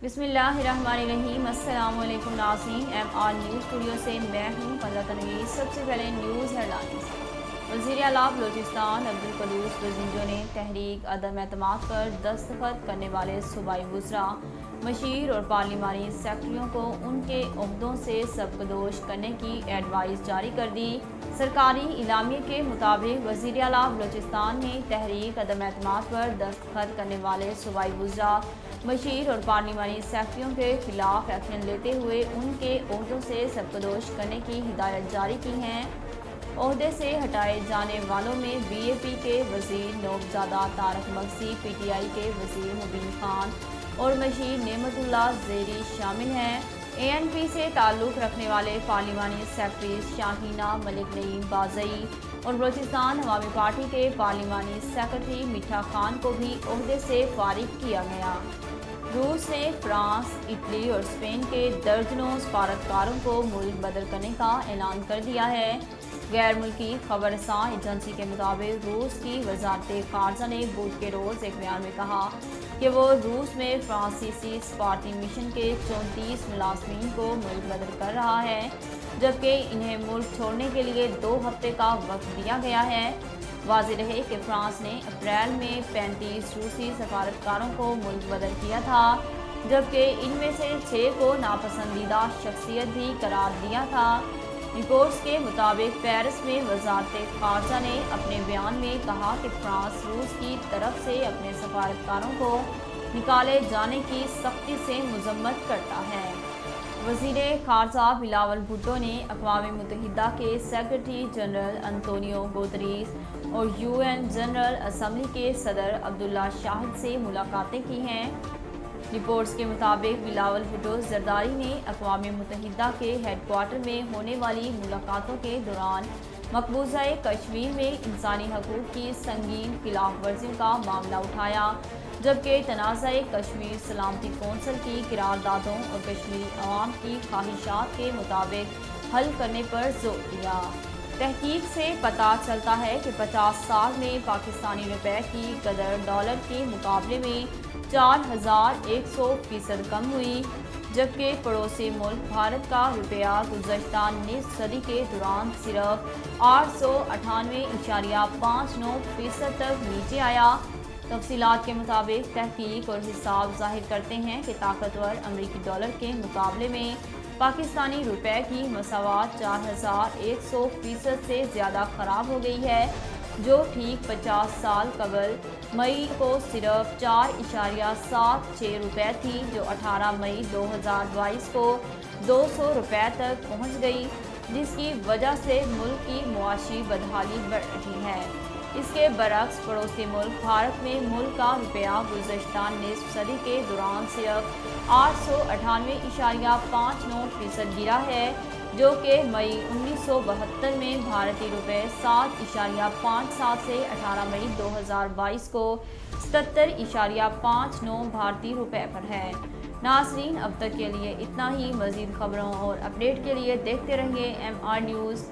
बिस्मिल्लाहिर्रहमानिर्रहीम। अस्सलाम वालेकुम नाज़रीन, MR न्यूज़ स्टूडियो से मैं हूँ पंजा तनवीर। सबसे पहले न्यूज़ हेडलाइंस। वज़ीर आला बलूचिस्तान अब्दुल कुद्दूस बज़िंजो ने तहरीक अदम एतमाद पर दस्तखत करने वाले सूबाई वज़रा, मशीर और पार्लिमानी सेक्रेटरियों को उनके ओहदों से सबकदोश करने की एडवाइस जारी कर दी। सरकारी इलामिये के मुताबिक वज़ीर आला बलूचिस्तान ने तहरीक अदम एतमाद पर दस्तखत करने वाले सूबाई वज़रा, मशीर और पार्लिमानी सेक्रेटरियों के खिलाफ एक्शन लेते हुए उनके ओहदों से सबकदोश करने की हिदायत जारी की हैं। ओहदे से हटाए जाने वालों में BAP के वज़ीर नौबजादा तारक मगसी, PTI के वज़ीर मुबीन खान और मशीर नेमतुल्लाह ज़ेरी शामिल हैं। ANP से ताल्लुक़ रखने वाले पार्लिमानी सेक्रेटरी शाहीना मलिक नईम बाज़ई और बलूचिस्तान अवामी पार्टी के पार्लिमानी सेक्रेटरी मिठा खान को भी ओहदे से फारिग किया गया। रूस ने फ्रांस, इटली और स्पेन के दर्जनों सफारतकारों को मुल्क बदल करने का ऐलान कर दिया है। गैर मुल्की खबरसां एजेंसी के मुताबिक रूस की वजारत ख़ारजा ने बुध के रोज़ एक बयान में कहा कि वो रूस में फ्रांसीसी सफारती मिशन के 34 मुलाजमीन को मुल्क बदल कर रहा है, जबकि इन्हें मुल्क छोड़ने के लिए 2 हफ्ते का वक्त दिया गया है। वाज़ेह रहे कि फ्रांस ने अप्रैल में 35 रूसी सफारतकारों को मुल्क बदल किया था, जबकि इनमें से 6 को नापसंदीदा शख्सियत भी करार दिया था। रिपोर्ट्स के मुताबिक पेरिस में वजारत ख़ारजा ने अपने बयान में कहा कि फ्रांस रूस की तरफ से अपने सफारतकारों को निकाले जाने की सख्ती से मजम्मत करता है। वज़ीर ख़ारजा बिलावल भुट्टो ने अक़वाम मुत्तहिदा के सेक्रेटरी जनरल अंतोनियो गुतरेस और UN जनरल असम्बली के सदर अब्दुल्ला शाहिद से मुलाकातें की हैं। रिपोर्ट्स के मुताबिक बिलावल भुट्टो जरदारी ने अक़वाम मुत्तहिदा के हेडक्वार्टर में होने वाली मुलाकातों के दौरान मकबूजा कश्मीर में इंसानी हकूक़ की संगीन खिलाफ वर्जियों का मामला उठाया, जबकि तनाज़ा कश्मीर सलामती कौंसिल की किरारदादों और कश्मीरी अवाम की ख्वाहिशात के मुताबिक हल करने पर जोर दिया। तहकीक से पता चलता है कि 50 साल में पाकिस्तानी रुपए की कदर डॉलर के मुकाबले में 4100% कम हुई, जबकि पड़ोसी मुल्क भारत का रुपया गुज़श्ता निस्फ सदी के दौरान सिर्फ 898.59% तक नीचे आया। तफसीलात के मुताबिक तहकीक और हिसाब ज़ाहिर करते हैं कि ताकतवर अमरीकी डॉलर के मुकाबले में पाकिस्तानी रुपए की मसावत 4100% से ज़्यादा ख़राब हो गई है, जो ठीक 50 साल कबल मई को सिर्फ 4.76 रुपये थी, जो 18 मई 2022 को 200 रुपये तक पहुंच गई, जिसकी वजह से मुल्क की मुआशी बदहाली बढ़ रही है। इसके बरक्स पड़ोसी मुल्क भारत में मुल्क का रुपया गुज़श्ता निस्फ सदी के दौरान सिर्फ 898.59% गिरा है, जो कि मई 1972 में भारतीय रुपये 7.57 से 18 मई 2022 को 77.59 भारतीय रुपये पर है। नाज़रीन, अब तक के लिए इतना ही। मज़ीद खबरों और अपडेट के लिए देखते रहिए MR न्यूज़।